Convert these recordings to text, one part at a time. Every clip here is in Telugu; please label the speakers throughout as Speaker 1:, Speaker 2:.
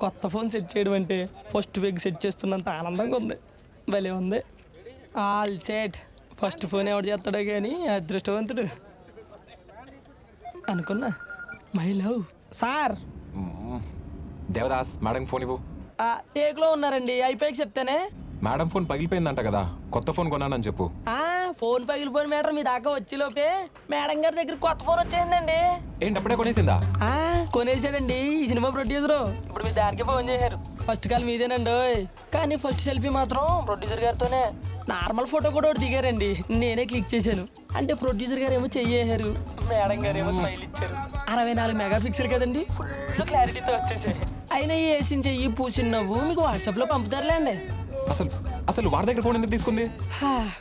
Speaker 1: కొత్త ఫోన్ సెట్ చేయడం అంటే ఫస్ట్ వీక్ సెట్ చేస్తున్నంత ఆనందంగా ఉంది. భలే ఉంది. All set. ఫస్ట్ ఫోన్ ఎవడు చేస్తాడో కానీ అదృష్టవంతుడు అనుకున్నా. My love sir.
Speaker 2: Devdas madam phone ఇవ్వు.
Speaker 1: టేక్లో ఉన్నారండి, అయిపోయాక చెప్తానే.
Speaker 2: మేడం ఫోన్ పగిలిపోయిందంట కదా, కొత్త ఫోన్ కొన్నానని చెప్పు.
Speaker 1: ఫోన్ పగిలిపోయిన మేటర్ మీ దాకా వచ్చేలోపే మేడం గారి దగ్గర కొత్త ఫోన్ వచ్చేసిందండి.
Speaker 2: ఏంటి అప్పుడే కొనేసిందా?
Speaker 1: కొనేసాడండి ఈ సినిమా ప్రొడ్యూసరు. ఇప్పుడు మీ దానికి ఫోన్ చేశారు. ఫస్ట్ కాల్ మీదేనండి, కానీ ఫస్ట్ సెల్ఫీ మాత్రం ప్రొడ్యూసర్ గారితోనే. నార్మల్ ఫోటో కూడా ఒకటి దిగారండి, నేనే క్లిక్ చేశాను. అంటే ప్రొడ్యూసర్ గారు ఏమో చెయ్యేశారు, మేడం గారు ఏమో స్మైల్ ఇచ్చారు. 64 మెగాపిక్సెల్ కదండి, ఫుల్ క్లారిటీతో వచ్చేసాయి. అయినా ఈ వేసిన చెయ్యి పూసిన నవ్వు మీకు వాట్సాప్ లో పంపుతారులేండి.
Speaker 2: అసలు వాడి దగ్గర ఫోన్ ఎందుకు తీసుకుంది?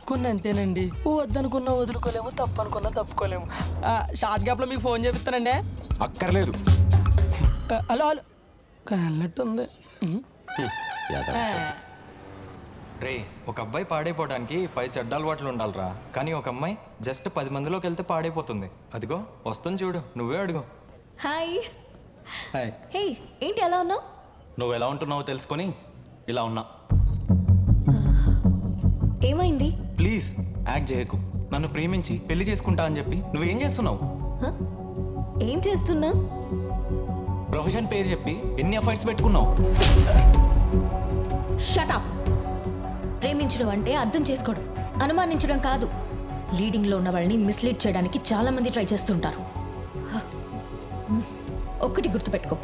Speaker 1: కొన్ని అంతేనండి, వద్దనుకున్నా వదులుకోలేము, తప్పు అనుకున్నా తప్పుకోలేము. షార్ట్ గ్యాప్ లో మీకు ఫోన్ చేపిస్తానండి.
Speaker 2: అక్కర్లేదు.
Speaker 1: Hello hello కన్నట్టుంది.
Speaker 3: రే, ఒక అబ్బాయి పాడైపోవడానికి 10 చెడ్డ అలవాట్లు ఉండాలిరా. కానీ ఒక అమ్మాయి జస్ట్ 10 మందిలోకి వెళ్తే పాడైపోతుంది. అదిగో వస్తుంది చూడు, నువ్వే అడుగు.
Speaker 4: హాయ్.
Speaker 3: హాయ్.
Speaker 4: హే, ఏంటి ఎలా ఉన్నావు?
Speaker 3: నువ్వు ఎలా ఉంటున్నావో తెలుసుకొని ఇలా ఉన్నా.
Speaker 4: ఏమైంది?
Speaker 3: ప్లీజ్ యాక్ట్ చేయకు. నన్ను ప్రేమించి పెళ్లి చేసుకుంటా అని చెప్పి నువ్వేం చేస్తున్నావు?
Speaker 4: ఏం చేస్తున్నా?
Speaker 3: ప్రొఫెషన్ పేరు చెప్పి ఎన్ని అఫైర్స్ పెట్టుకున్నావు?
Speaker 4: Shut up. ప్రేమించడం అంటే అర్థం చేసుకోవడం, అనుమానించడం కాదు. లీడింగ్ లో ఉన్న వాళ్ళని మిస్లీడ్ చేయడానికి చాలా మంది ట్రై చేస్తుంటారు. ఒక్కటి గుర్తుపెట్టుకో,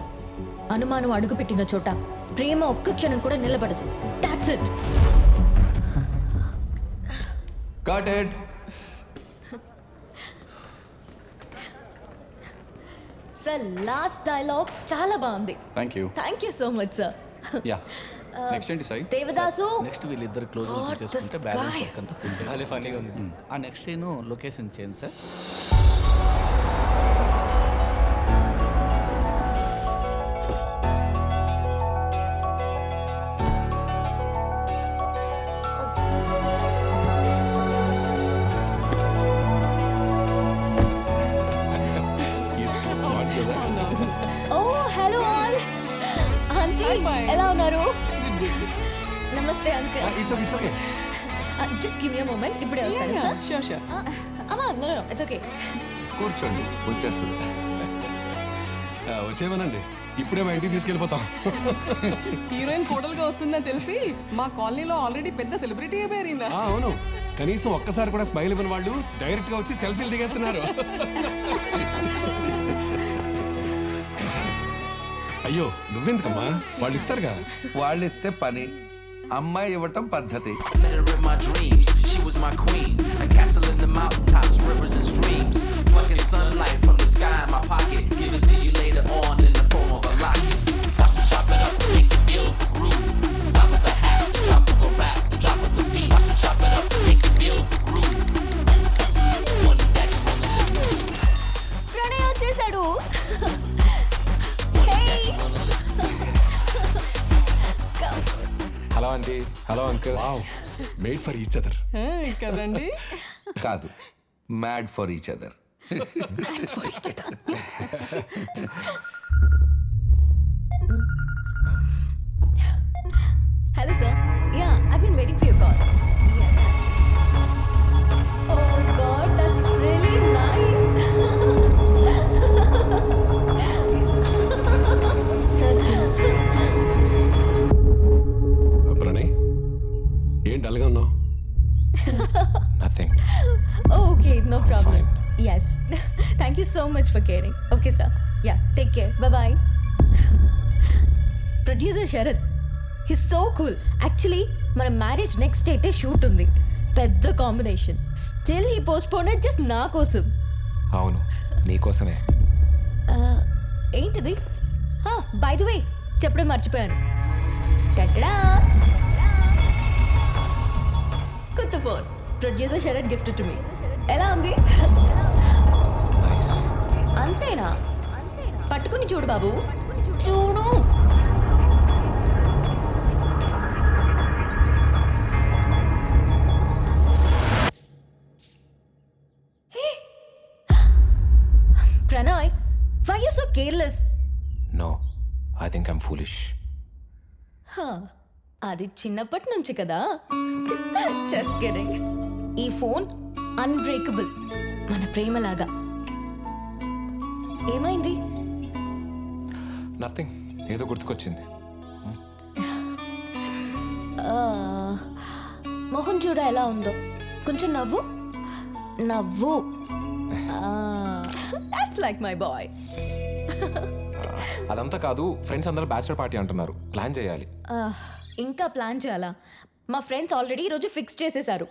Speaker 4: అనుమానం అడుగుపెట్టిన చోట ప్రేమ ఒక్క క్షణం కూడా నిలబడదు. That's it.
Speaker 2: Got it.
Speaker 4: Sir, last dialogue చాలా బాగుంది.
Speaker 5: Thank you
Speaker 4: so much sir.
Speaker 5: Yeah next ఏంటి సాయి?
Speaker 4: దేవదాసు,
Speaker 5: నెక్స్ట్ వీళ్ళిద్దరు క్లోజ్ చేసుకుంటే బ్యాలెన్స్ వర్క్ అంతా ఫుల్.
Speaker 3: భలే ఫన్నీగా ఉంది.
Speaker 5: ఆ నెక్స్ట్ నేను లొకేషన్ చేయండి సార్.
Speaker 4: ఎలా ఉన్నారు? నమస్తే uncle.
Speaker 2: It's okay.
Speaker 4: Just give me a moment, ఇప్పుడే వస్తాను.
Speaker 1: షూర్.
Speaker 4: అమ్మా, నో ఇట్స్ ఓకే.
Speaker 6: కూర్చోండి, వచ్చేస్తుంది.
Speaker 2: వచ్చేమనండి, ఇప్పుడే మా ఇంటికి తీసుకెళ్ళిపోతాం.
Speaker 7: హీరోయిన్ కోడలుగా వస్తుందని తెలిసి మా కాలనీలో ఆల్రెడీ పెద్ద సెలబ్రిటీ అయిపోయారు.
Speaker 2: అవును, కనీసం ఒక్కసారి కూడా స్మైల్ ఇవ్వని వాళ్ళు డైరెక్ట్ గా వచ్చి సెల్ఫీలు దిగేస్తున్నారు. అయ్యో, నువ్వెందుకమ్మా, వాళ్ళు ఇస్తారుగా.
Speaker 6: వాళ్ళు ఇస్తే పని, అమ్మాయి ఇవ్వటం పద్ధతి.
Speaker 8: Met her in my dreams, she was my queen. A castle in the mountaintops, rivers and streams. Plucking sunlight from the sky in my pocket. Give it to you later on in the form of a locket. Watch me chop it up, make you feel the groove. Top of the hat, the drop of a rap, the drop of the beat. Watch me chop it up, make you feel the groove. One that you wanna listen to.
Speaker 4: Pranay వచ్చేసాడు.
Speaker 2: Hello aunty, hello uncle. Made for each other
Speaker 7: కదండి.
Speaker 6: కాదు, mad for each other.
Speaker 4: Hello sir. Yeah, I been waiting for your call. Oh god, that's really nice. Sir juice.
Speaker 2: Pranay, ఏం డల్గా ఉన్నావు?
Speaker 3: Nothing.
Speaker 4: Okay, no problem.
Speaker 3: fine.
Speaker 4: Yes. Thank you so much for caring. Okay, sir. Yeah, take care. Bye-bye. Producer Sharath. He's so cool. Actually, మన మ్యారేజ్ నెక్స్ట్ డేటే షూట్ ఉంది. పెద్ద combination. Still he postponed it just నా కోసం.
Speaker 2: అవును, నీకోసమే.
Speaker 4: ఏంటిది? బై ది వే, చెప్పడం మర్చిపోయాను. టటడా, కొత్త phone. Producer Sharath gift to me. ఎలా ఉంది?
Speaker 2: నైస్.
Speaker 4: అంతేనా? పట్టుకుని చూడు బాబు, చూడు. Pranay, why you so careless?
Speaker 2: No,
Speaker 9: think I'm foolish.
Speaker 4: అది చిన్నప్పటి నుంచి కదా. Just kidding. ఈ ఫోన్ అన్బ్రేకబుల్, మన ప్రేమలాగా. ఏమైంది?
Speaker 9: నథింగ్, ఏదో గుర్తుకొచ్చింది.
Speaker 4: మొహం చూడ ఎలా ఉందో, కొంచెం నవ్వు నవ్వు. That's like my boy.
Speaker 9: అదంతా కాదు, ఫ్రెండ్స్ అందరూ బ్యాచిలర్ పార్టీ అంటున్నారు, ప్లాన్ చేయాలి.
Speaker 4: ఇంకా ప్లాన్ చేయాలా? మా ఫ్రెండ్స్ ఆల్రెడీ ఈరోజు ఫిక్స్ చేసేసారు.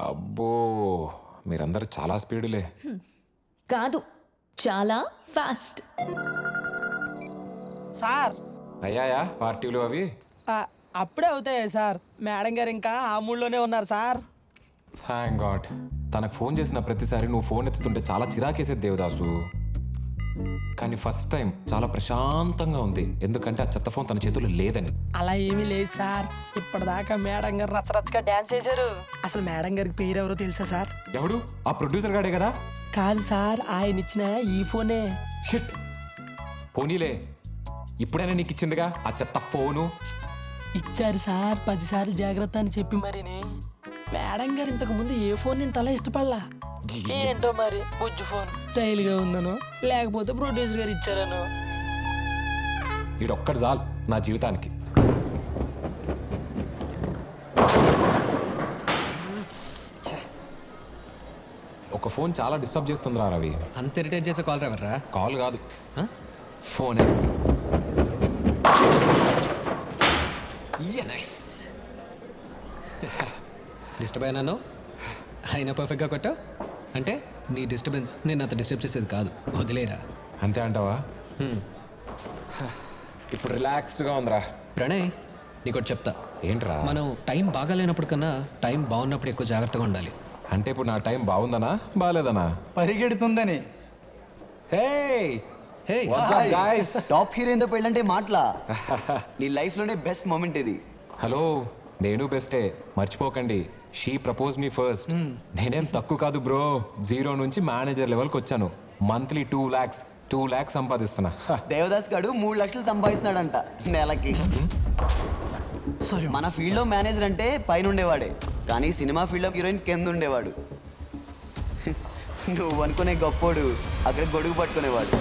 Speaker 9: అబ్బో, మీరందరూ చాలా స్పీడులే.
Speaker 4: కాదు, చాలా ఫాస్ట్.
Speaker 1: సార్
Speaker 9: అయ్యాయా పార్టీలు అవి?
Speaker 1: అప్పుడే అవుతాయి సార్. మేడం గారు ఇంకా ఆ మూడ్లోనే ఉన్నారు సార్.
Speaker 9: Thank God. తనకు ఫోన్ చేసిన ప్రతిసారి నువ్వు ఫోన్ ఎత్తుతుంటే చాలా చిరాకేసేది దేవదాసు. కానీ ఫస్ట్ టైం చాలా ప్రశాంతంగా ఉంది, ఎందుకంటే ఆ చెత్త ఫోన్ తన చేతుల్లో లేదని.
Speaker 1: అలా ఏమీ లేదు సార్. ఇప్పటిదాకా మేడం గారు రచ్చరచ్చగా డాన్స్ చేశారు. అసలు మేడం గారికి పేరు ఎవరో తెలుసా సార్?
Speaker 9: ఎవడు? ఆ ప్రొడ్యూసర్ గాడే కదా.
Speaker 1: కాదు సార్, ఆయన ఇచ్చిన ఈ ఫోనే.
Speaker 9: షిట్, పోనీలే, ఇప్పుడైనా నీకు ఇచ్చిందిగా ఆ చెత్త ఫోను.
Speaker 1: ఇచ్చారు సార్, 10 సార్లు జాగ్రత్త అని చెప్పి మరిని. మేడం గారు ఇంతకు ముందు ఏ ఫోన్ నేను తల ఇష్టపడలా. ఏంటో మరి, బుజ్జు ఫోన్ స్టైల్గా ఉందను, లేకపోతే ప్రొడ్యూసర్ గారు ఇచ్చారను.
Speaker 9: ఈడొక్కడు చాలు నా జీవితానికి. ఒక ఫోన్ చాలా డిస్టర్బ్ చేస్తుందిరా రవి.
Speaker 2: అంత ఇరిటేట్ చేసే కాల్ డ్రైవర్ రా.
Speaker 9: కాల్ కాదు, ఫోనే.
Speaker 2: డిస్టర్బ్ అయినాను, అయినా పర్ఫెక్ట్గా కొట్టావు అంటే నీ డిస్టర్బెన్స్ నేను అంత డిస్టర్బ్ చేసేది కాదు, వదిలేరా.
Speaker 9: అంతే అంటావా? ఇప్పుడు రిలాక్స్డ్గా ఉందిరా.
Speaker 2: ప్రణయ్, నీకోటి చెప్తా.
Speaker 9: ఏంట్రా?
Speaker 2: మనం టైం బాగాలేనప్పుడు కన్నా టైం బాగున్నప్పుడు ఎక్కువ జాగ్రత్తగా ఉండాలి.
Speaker 9: అంటే ఇప్పుడు నా టైం బాగుందనా బాగాలేదనా?
Speaker 10: పరిగెడుతుందని.
Speaker 9: హే
Speaker 2: హే,
Speaker 9: గాయ్స్,
Speaker 10: టాప్ హీరోయిన్తో పెళ్ళంటే మాటలా? నీ లైఫ్లోనే బెస్ట్ మూమెంట్ ఇది.
Speaker 9: హలో, నేను బెస్టే, మర్చిపోకండి. She propose me first. నేనేం తక్కువ కాదు బ్రో, 0 నుంచి మేనేజర్ లెవెల్కి వచ్చాను. మంత్లీ 2 lakhs సంపాదిస్తున్నా.
Speaker 10: దేవదాస్ గాడు 3 లక్షలు సంపాదిస్తున్నాడంట నెలకి. మన ఫీల్డ్ లో మేనేజర్ అంటే పైన ఉండేవాడే, కానీ సినిమా ఫీల్డ్ లో హీరోయిన్ కింద ఉండేవాడు. నువ్వు అనుకునే గొప్పోడు అక్కడ గొడుగు పట్టుకునేవాడు.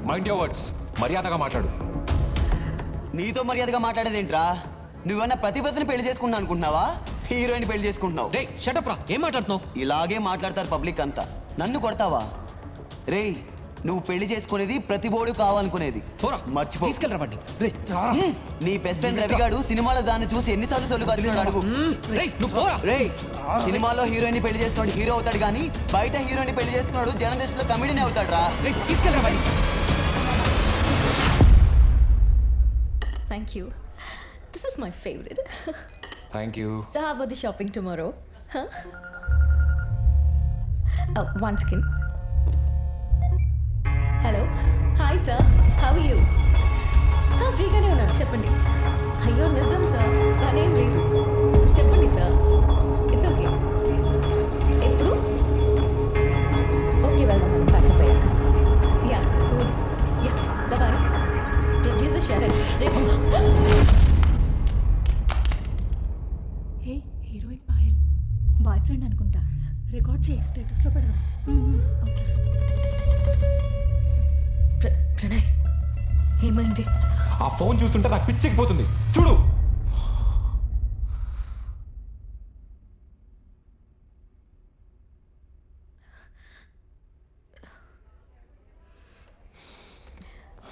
Speaker 9: మైండ్ యువర్ వర్డ్స్, మర్యాదగా మాట్లాడు.
Speaker 10: నీతో మర్యాదగా మాట్లాడేదేంట్రా? నువ్వన్నా ప్రతిభతని పెళ్లి చేసుకుంటున్నా అనుకుంటున్నావా? హీరోయిన్ పెళ్లి చేసుకుంటున్నావు.
Speaker 2: రే షటప్ రా, ఏం మాట్లాడుతున్నావు?
Speaker 10: ఇలాగే మాట్లాడతారు పబ్లిక్ అంతా. నన్ను కొడతావా? రేయ్, నువ్వు పెళ్లి చేసుకునేది ప్రతిబోడు కావాలనుకునేది మర్చిపో.
Speaker 2: తీసుకెళ్ళరా వాడిని.
Speaker 10: నీ బెస్ట్ ఫ్రెండ్ రవిగాడు సినిమాలో దాన్ని చూసి ఎన్నిసార్లు సొల్లు కాచుకున్నాడు అడుగు. రేయ్, సినిమాలో హీరోయిన్ పెళ్లి చేసుకున్నాడు హీరో అవుతాడు, కానీ బయట హీరోయిన్ పెళ్లి చేసుకున్నాడు జనం దృష్టిలో కమెడీని అవుతాడు రా.
Speaker 2: తీసుకెళ్ళరా వాడిని.
Speaker 4: Thank you. This is my favorite.
Speaker 9: Thank you.
Speaker 4: So how about the shopping tomorrow? Huh? Oh, one second. Hello. Hi sir. How are you? ఫ్రీగానే ఉన్నాను, చెప్పండి. అయ్యో నిజం సార్, పనేం లేదు, చెప్పండి సార్. It's okay. ఎప్పుడు? ఓకే, వెళ్దాం మనం ప్యాకప్ అయ్యాక. Yeah cool. Yeah bye. Producer Sharath రేపు.
Speaker 11: Hey, heroine Payal boy friend అనుకుంటా. రికార్డ్ చేయి, స్టేటస్లో పెడదాం. ఓకే.
Speaker 4: ప్రణయ్, ఏమైంది?
Speaker 9: ఆ ఫోన్ చూస్తుంటే నాకు పిచ్చెక్కిపోతుంది. చూడు.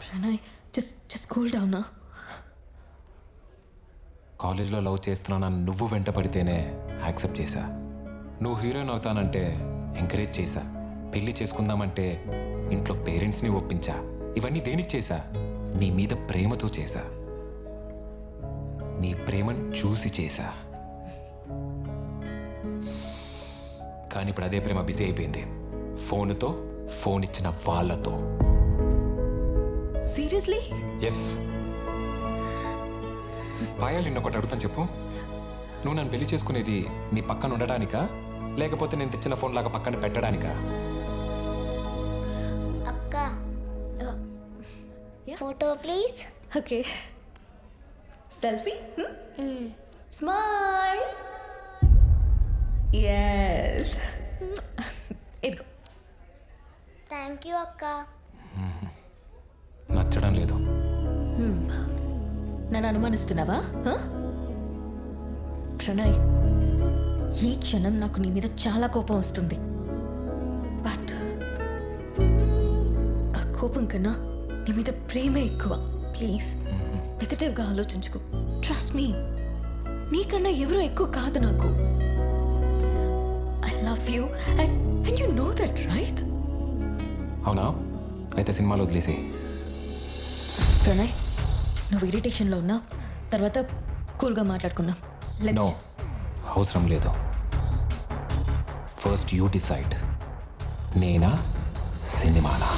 Speaker 4: Pranay, just cool down now.
Speaker 9: కాలేజ్లో లవ్ చేస్తున్నానని నువ్వు వెంట పడితేనే యాక్సెప్ట్ చేశా. నువ్వు హీరోయిన్ అవుతానంటే ఎంకరేజ్ చేశా. పెళ్లి చేసుకుందామంటే ఇంట్లో పేరెంట్స్ని ఒప్పించా. ఇవన్నీ దేనికి చేశా? నీ మీద ప్రేమతో చేశా. నీ ప్రేమను చూసి చేశా. కానీ ఇప్పుడు అదే ప్రేమ బిజీ అయిపోయింది, ఫోన్తో, ఫోన్ ఇచ్చిన వాళ్ళతో.
Speaker 4: సీరియస్లీ?
Speaker 9: ఎస్. పాయల్ నిన్నొకటి అడుగుతాను చెప్పు. నువ్వు నన్ను పెళ్లి చేసుకునేది నీ పక్కన ఉండటానికా, లేకపోతే నేను తెచ్చిన ఫోన్ లాగా పక్కన పెట్టడానికా?
Speaker 4: అక్క,
Speaker 12: photo please.
Speaker 4: Okay selfie smile yes ఇదిగో
Speaker 12: థ్యాంక్ యూ అక్క.
Speaker 9: నచ్చడం లేదు.
Speaker 4: నన్ను అనుమానిస్తున్నావా ప్రణయ్? ఈ క్షణం నాకు నీ మీద చాలా కోపం వస్తుంది. బట్ ఆ కోపం కన్నా నీ మీద ప్రేమే ఎక్కువ. ప్లీజ్ నెగటివ్గా ఆలోచించుకో. ట్రస్ట్ మీ, నీకన్నా ఎవరో ఎక్కువ కాదు నాకు. I love you and you know that right?
Speaker 9: అవునా? అయితే సినిమాలో వదిలేసి.
Speaker 4: ప్రణయ్, నువ్వు ఇరిటేషన్లో ఉన్నా, తర్వాత కూల్గా మాట్లాడుకుందాం.
Speaker 9: నో,
Speaker 4: లెట్స్
Speaker 9: అవసరం లేదు. ఫస్ట్ యూ డిసైడ్, నేనా సినిమానా?